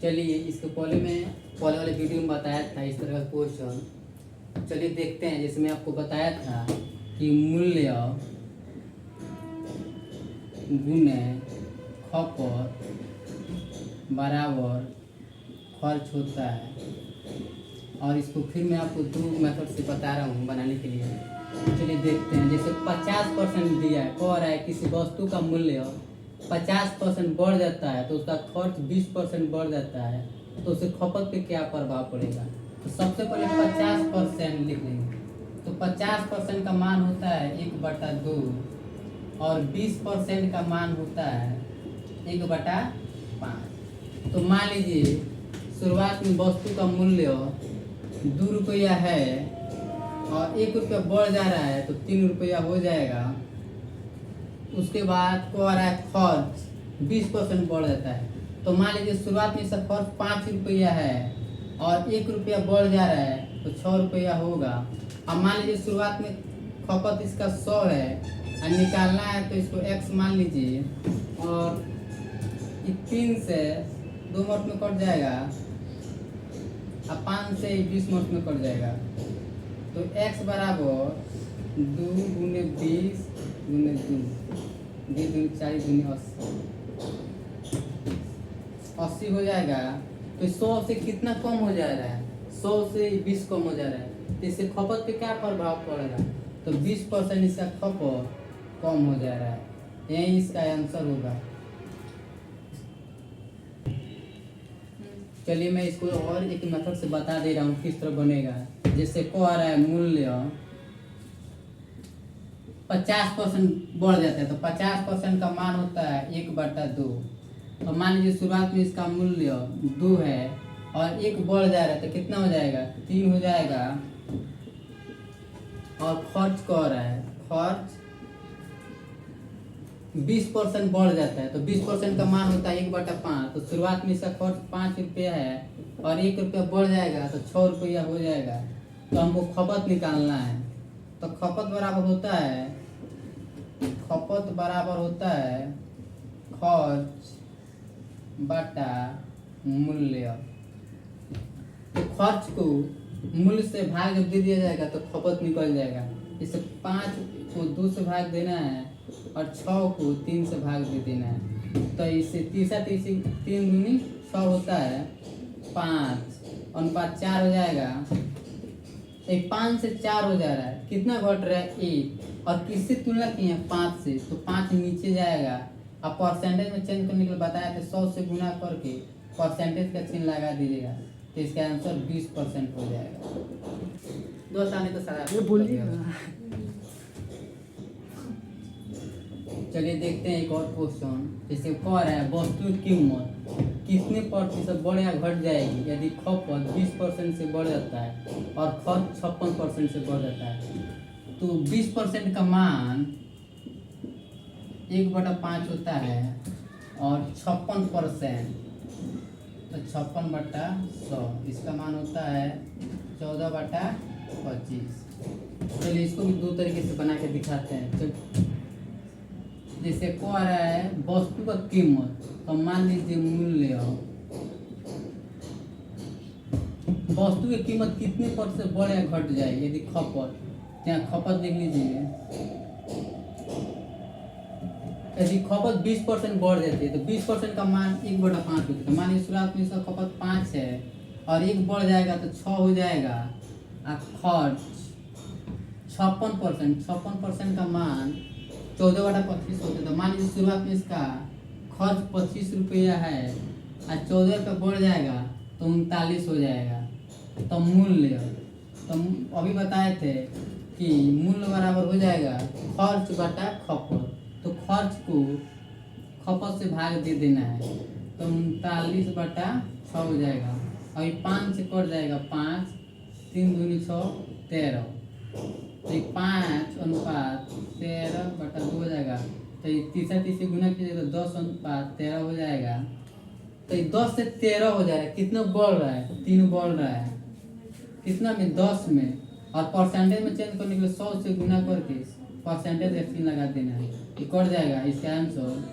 चलिए इसके पहले वाले वीडियो में बताया था इस तरह का क्वेश्चन। चलिए देखते हैं। जैसे मैं आपको बताया था कि मूल्य गुणे खपत बराबर खर्च होता है, और इसको फिर मैं आपको दो मेथड से बता रहा हूँ बनाने के लिए। चलिए देखते हैं। जैसे 50% दिया है, कह रहा है किसी वस्तु का मूल्य 50% बढ़ जाता है तो उसका खर्च 20% बढ़ जाता है, तो उससे खपत पे क्या प्रभाव पड़ेगा। तो सबसे पहले 50% लिख लेंगे। तो 50% का मान होता है 1/2, और 20% का मान होता है 1/5। तो मान लीजिए शुरुआत में वस्तु का मूल्य 2 रुपया है और 1 रुपया बढ़ जा रहा है तो 3 रुपया हो जाएगा। उसके बाद को आ रहा है खर्च 20% बढ़ जाता है। तो मान लीजिए शुरुआत में इसका खर्च 5 रुपया है और 1 रुपया बढ़ जा रहा है तो 6 रुपया होगा। अब मान लीजिए शुरुआत में खपत इसका 100 है और निकालना है तो इसको x मान लीजिए, और 3 से 2 मिनट में कट जाएगा और 5 से 20 मिनट में कट जाएगा। तो x बराबर 2 गुने 20 गुने 2, 2 दूनी 40 दूनी 80 हो जाएगा। तो 100 से कितना कम हो जा रहा है, 100 से 20 कम हो जा रहा है। तो इससे खपत पे क्या प्रभाव पड़ेगा, तो 20% इसका खपत कम हो जा रहा है। यही इसका आंसर होगा। चलिए मैं इसको और एक मेथड से बता दे रहा हूँ किस तरह बनेगा। जैसे कह रहा है मूल्य 50% बढ़ जाता है तो 50% का मान होता है 1/2। तो मान लीजिए शुरुआत में इसका मूल्य 2 है और 1 बढ़ जा रहा है तो कितना हो जाएगा, 3 हो जाएगा। और खर्च कह रहा है, खर्च 20% बढ़ जाता है तो 20% का मान होता है 1/5। तो शुरुआत में इसका खर्च 5 रुपया है और 1 रुपया बढ़ जाएगा तो 6 रुपया हो जाएगा। तो हमको खपत निकालना है। तो खपत बराबर होता है खर्च बटा मूल्य। तो खर्च को मूल्य से भाग जब दे दिया जाएगा तो खपत निकल जाएगा। इसे 5 को 2 से भाग देना है और 6 को 3 से भाग दे देना है। तो इससे 3 दूनी 6 होता है 5 अनुपात 4 हो जाएगा। 5 से 4 हो जा रहा है, कितना घट रहा है 1, और किससे तुलना की है 5 से, तो 5 नीचे जाएगा। अब परसेंटेज में चेंज करने के लिए बताया था 100 से गुना करके परसेंटेज का चिन्ह लगा दीजिएगा तो इसका आंसर 20% हो जाएगा। दोस्त आने तो सारा बोलिए। चलिए देखते हैं एक और क्वेश्चन। जैसे कह रहा है वस्तु की कीमत कितने प्रतिशत बढ़ या घट जाएगी यदि खपत 20% से बढ़ जाता है और खर्च 56% से बढ़ जाता है। तो 20% का मान 1/5 होता है और 56%, तो 56/100 इसका मान होता है 14/25। चलिए इसको भी दो तरीके से बना के दिखाते हैं। जैसे कह रहा है वस्तु का कीमत, तो मान लीजिए मूल्य वस्तु की कीमत कितने प्रतिशत बढ़ या घट जाए यदि खपत, यहाँ खपत देख लीजिए, यदि खपत 20% बढ़ जाती है तो 20% का मान 1/5 होता है। मान लीजिए शुरुआत में इसका खपत 5 है और 1 बढ़ जाएगा तो 6 हो जाएगा। और खर्च 56% का मान 14/25 होता है। तो मान लीजिए शुरुआत में इसका खर्च 25 रुपया है और 14 रुपया बढ़ जाएगा तो 39 हो जाएगा। तो मूल्य, तो अभी बताए थे कि मूल्य बराबर हो जाएगा खर्च बटा खपत। तो खर्च को खपत से भाग दे देना है तो 39/6 हो जाएगा। अभी 5 से कट जाएगा 5, 3 दूनी 6, 13। तो 5 अनुपात 13/2 हो जाएगा। तो ये 30 गुना कीजिए तो 10 अनुपात 13 हो जाएगा। तो ये 10 से 13 हो जाएगा। कितना बढ़ रहा है, 3 बढ़ रहा है। कितना में, 10 में। और परसेंटेज में चेंज करने के लिए 100 से गुना करके परसेंटेज का चिन्ह लगा देना है, ये कट जाएगा। इसका आंसर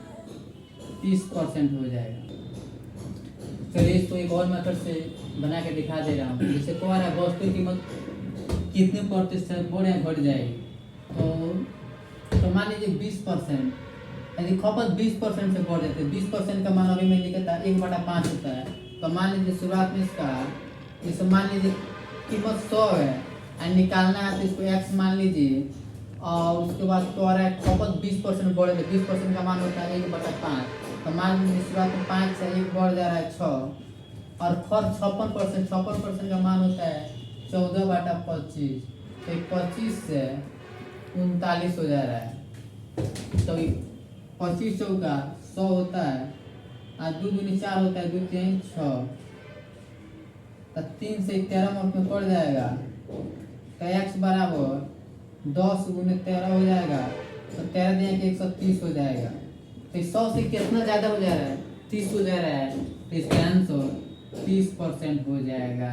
30% हो जाएगा। चलिए इसको एक और मेथड से बना के दिखा दे रहा हूँ। जैसे कह रहा है वस्तु की कीमत कितने प्रतिशत बढ़ या घट जाएगी, तो मान लीजिए 20%, यदि खपत 20% से बढ़ जाती है, 20% का मान अभी मैं लिखा था 1/5 होता है, तो मान लीजिए शुरुआत में इसका जैसे मान लीजिए कीमत 100 है और निकालना है तो इसको x मान लीजिए, और उसके बाद कह रहा है खपत 20% बढ़ गई, 20% का मान होता है 1/5, तो मान लीजिए शुरुआत में 5 से 1 बढ़ जा रहा है 6, और खर्च 56% का मान होता है 14/25, तो 25 से 39 हो जा रहा है। तो 25 चौका 100 होता है, और 2 दूनी 4 होता है, 2 3 6, तो 3 से 13 मार्क में पड़ जाएगा, तो x बराबर 10 गुने 13 हो जाएगा, तो 13 दिया कि 130 हो जाएगा। तो 100 से कितना ज़्यादा हो जा रहा है, 30 हो जा रहा है, तो इसका आंसर 30% हो जाएगा।